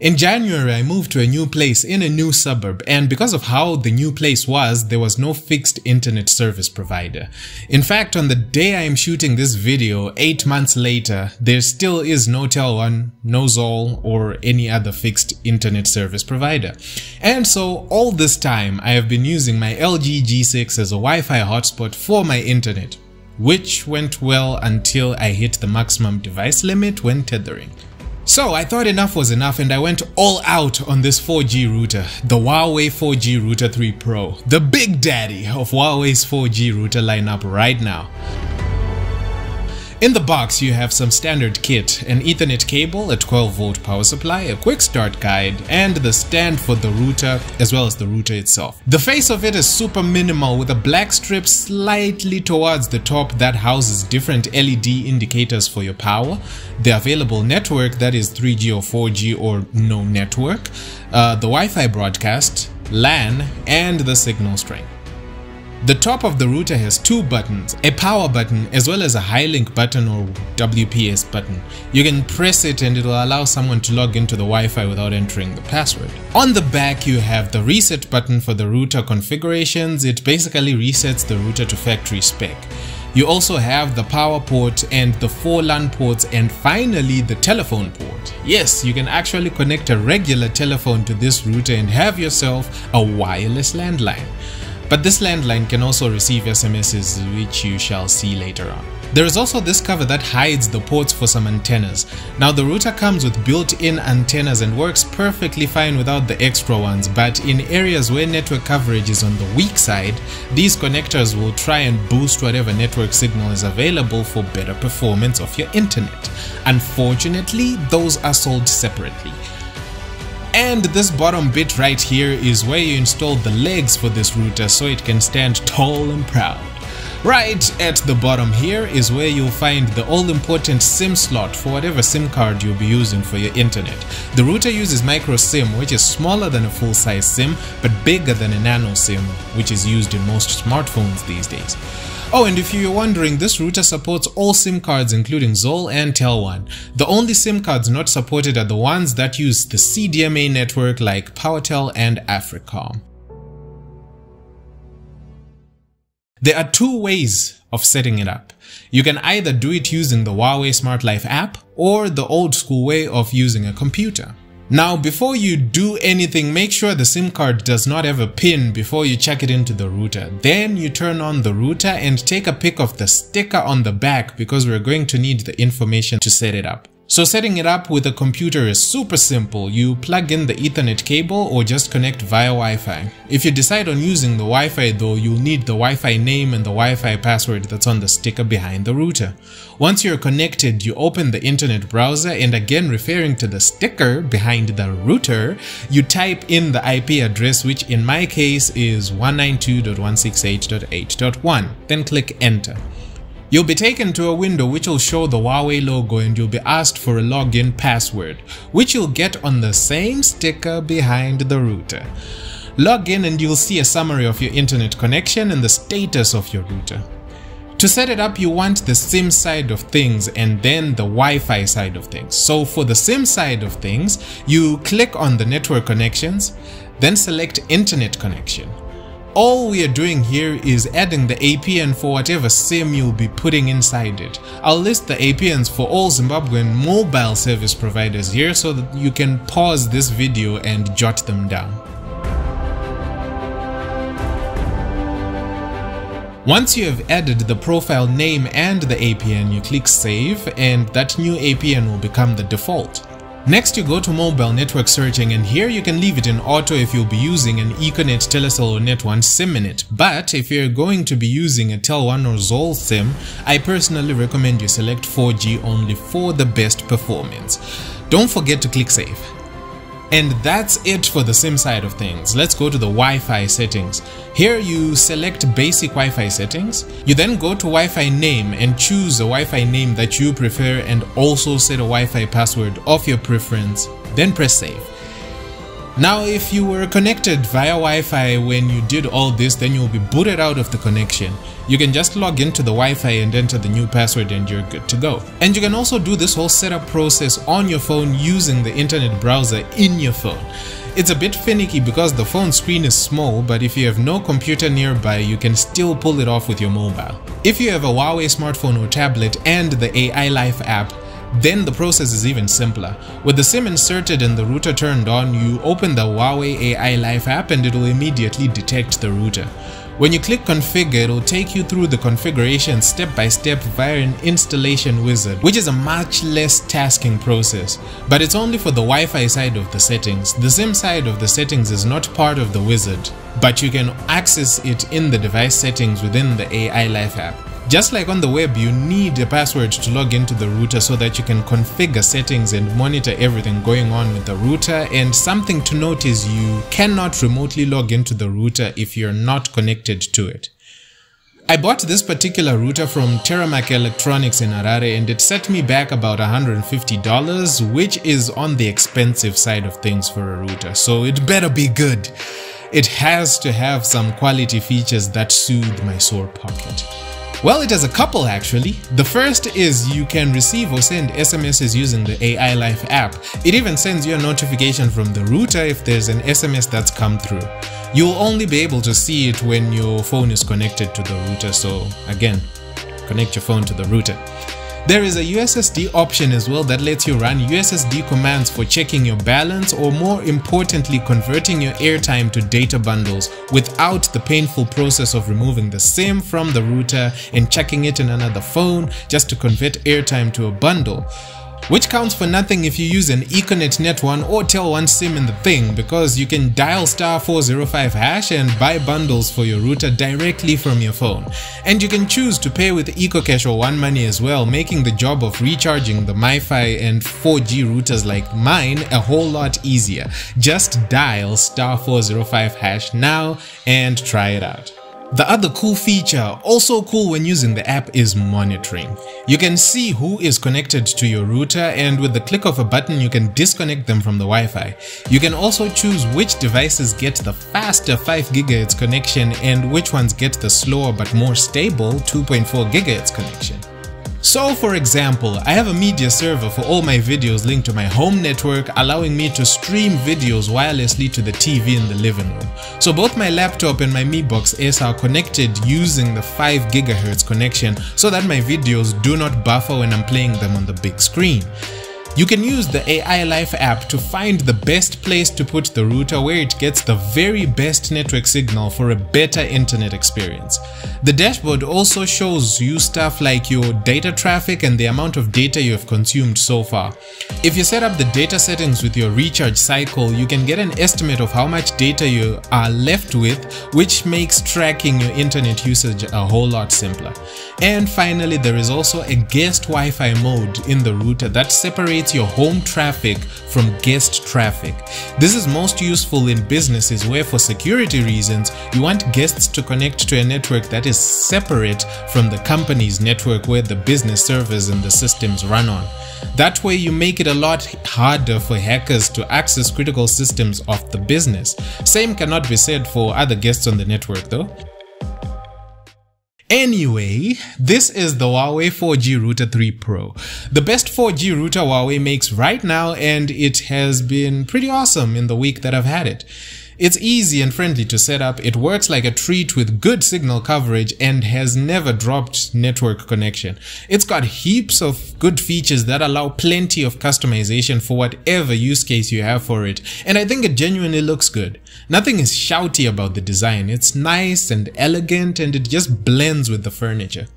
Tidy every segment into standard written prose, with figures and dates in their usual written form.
In January, I moved to a new place in a new suburb, and because of how the new place was, there was no fixed internet service provider. In fact, on the day I am shooting this video, 8 months later, there still is no Tel1, no Zol, or any other fixed internet service provider. And so, all this time, I have been using my LG G6 as a Wi-Fi hotspot for my internet, which went well until I hit the maximum device limit when tethering. So I thought enough was enough and I went all out on this 4G router, the Huawei 4G Router 3 Pro, the big daddy of Huawei's 4G router lineup right now. In the box you have some standard kit, an Ethernet cable, a 12-volt power supply, a quick start guide, and the stand for the router as well as the router itself. The face of it is super minimal with a black strip slightly towards the top that houses different LED indicators for your power, the available network, that is 3G or 4G or no network, the Wi-Fi broadcast, LAN, and the signal strength. The top of the router has two buttons, a power button as well as a high link button or WPS button. You can press it and it will allow someone to log into the Wi-Fi without entering the password. On the back you have the reset button for the router configurations. It basically resets the router to factory spec. You also have the power port and the 4 LAN ports, and finally the telephone port. Yes, you can actually connect a regular telephone to this router and have yourself a wireless landline. But this landline can also receive SMSs, which you shall see later on. There is also this cover that hides the ports for some antennas. Now the router comes with built-in antennas and works perfectly fine without the extra ones, but in areas where network coverage is on the weak side, these connectors will try and boost whatever network signal is available for better performance of your internet. Unfortunately, those are sold separately. And this bottom bit right here is where you install the legs for this router so it can stand tall and proud. Right at the bottom here is where you'll find the all-important SIM slot for whatever SIM card you'll be using for your internet. The router uses micro SIM, which is smaller than a full-size SIM but bigger than a nano SIM, which is used in most smartphones these days. Oh, and if you're wondering, this router supports all SIM cards including Zol and Tel1. The only SIM cards not supported are the ones that use the CDMA network like PowerTel and Africom. There are two ways of setting it up. You can either do it using the Huawei Smart Life app or the old school way of using a computer. Now, before you do anything, make sure the SIM card does not have a pin before you check it into the router. Then you turn on the router and take a pic of the sticker on the back because we're going to need the information to set it up. So setting it up with a computer is super simple. You plug in the Ethernet cable or just connect via Wi-Fi. If you decide on using the Wi-Fi though, you'll need the Wi-Fi name and the Wi-Fi password that's on the sticker behind the router. Once you're connected, you open the internet browser and, again referring to the sticker behind the router, you type in the IP address, which in my case is 192.168.8.1. Then click enter. You'll be taken to a window which will show the Huawei logo and you'll be asked for a login password, which you'll get on the same sticker behind the router. Log in and you'll see a summary of your internet connection and the status of your router. To set it up, you want the SIM side of things and then the Wi-Fi side of things. So for the SIM side of things, you click on the network connections, then select internet connection. All we are doing here is adding the APN for whatever SIM you'll be putting inside it. I'll list the APNs for all Zimbabwean mobile service providers here so that you can pause this video and jot them down. Once you have added the profile name and the APN, you click save and that new APN will become the default. Next you go to mobile network searching, and here you can leave it in auto if you'll be using an Econet, Telecel or Net1 SIM in it. But if you're going to be using a Tel1 or Zol SIM, I personally recommend you select 4G only for the best performance. Don't forget to click save. And that's it for the SIM side of things. Let's go to the Wi-Fi settings. Here you select basic Wi-Fi settings. You then go to Wi-Fi name and choose a Wi-Fi name that you prefer and also set a Wi-Fi password of your preference. Then press save. Now, if you were connected via Wi-Fi when you did all this, then you'll be booted out of the connection. You can just log into the Wi-Fi and enter the new password and you're good to go. And you can also do this whole setup process on your phone using the internet browser in your phone. It's a bit finicky because the phone screen is small, but if you have no computer nearby, you can still pull it off with your mobile. If you have a Huawei smartphone or tablet and the AI Life app, then the process is even simpler. With the SIM inserted and the router turned on, you open the Huawei AI Life app and it will immediately detect the router. When you click configure, it will take you through the configuration step by step via an installation wizard, which is a much less tasking process. But it's only for the Wi-Fi side of the settings. The SIM side of the settings is not part of the wizard, but you can access it in the device settings within the AI Life app. Just like on the web, you need a password to log into the router so that you can configure settings and monitor everything going on with the router. And something to note is you cannot remotely log into the router if you're not connected to it. I bought this particular router from Teramac Electronics in Harare and it set me back about $150, which is on the expensive side of things for a router, so it better be good. It has to have some quality features that soothe my sore pocket. Well, it has a couple actually. The first is you can receive or send SMSs using the AI Life app. It even sends you a notification from the router if there's an SMS that's come through. You'll only be able to see it when your phone is connected to the router, so again, connect your phone to the router. There is a USSD option as well that lets you run USSD commands for checking your balance, or more importantly, converting your airtime to data bundles without the painful process of removing the SIM from the router and checking it in another phone just to convert airtime to a bundle. Which counts for nothing if you use an Ethernet Net 1 or Tel 1 SIM in the thing, because you can dial *405# and buy bundles for your router directly from your phone. And you can choose to pay with EcoCash or One Money as well, making the job of recharging the MiFi and 4G routers like mine a whole lot easier. Just dial *405# now and try it out. The other cool feature, also cool when using the app, is monitoring. You can see who is connected to your router, and with the click of a button you can disconnect them from the Wi-Fi. You can also choose which devices get the faster 5 GHz connection and which ones get the slower but more stable 2.4 GHz connection. So for example, I have a media server for all my videos linked to my home network, allowing me to stream videos wirelessly to the TV in the living room. So both my laptop and my Mi Box S are connected using the 5 GHz connection so that my videos do not buffer when I'm playing them on the big screen. You can use the AI Life app to find the best place to put the router where it gets the very best network signal for a better internet experience. The dashboard also shows you stuff like your data traffic and the amount of data you have consumed so far. If you set up the data settings with your recharge cycle, you can get an estimate of how much data you are left with, which makes tracking your internet usage a whole lot simpler. And finally, there is also a guest Wi-Fi mode in the router that separates your home traffic from guest traffic. This is most useful in businesses where, for security reasons, you want guests to connect to a network that is separate from the company's network where the business servers and the systems run on. That way you make it a lot harder for hackers to access critical systems of the business. Same cannot be said for other guests on the network though. Anyway, this is the Huawei 4G Router 3 Pro. The best 4G router Huawei makes right now, and it has been pretty awesome in the week that I've had it. It's easy and friendly to set up, it works like a treat with good signal coverage and has never dropped network connection. It's got heaps of good features that allow plenty of customization for whatever use case you have for it, and I think it genuinely looks good. Nothing is shouty about the design, it's nice and elegant and it just blends with the furniture.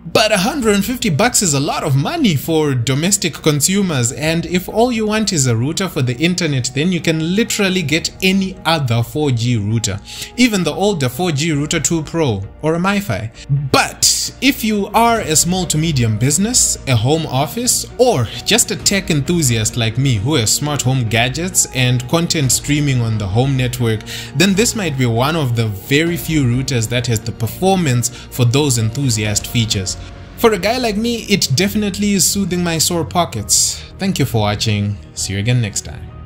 But $150 is a lot of money for domestic consumers, and if all you want is a router for the internet, then you can literally get any other 4G router, even the older 4G Router 2 Pro or a MiFi. But if you are a small to medium business, a home office, or just a tech enthusiast like me who has smart home gadgets and content streaming on the home network, then this might be one of the very few routers that has the performance for those enthusiast features. For a guy like me, it definitely is soothing my sore pockets. Thank you for watching. See you again next time.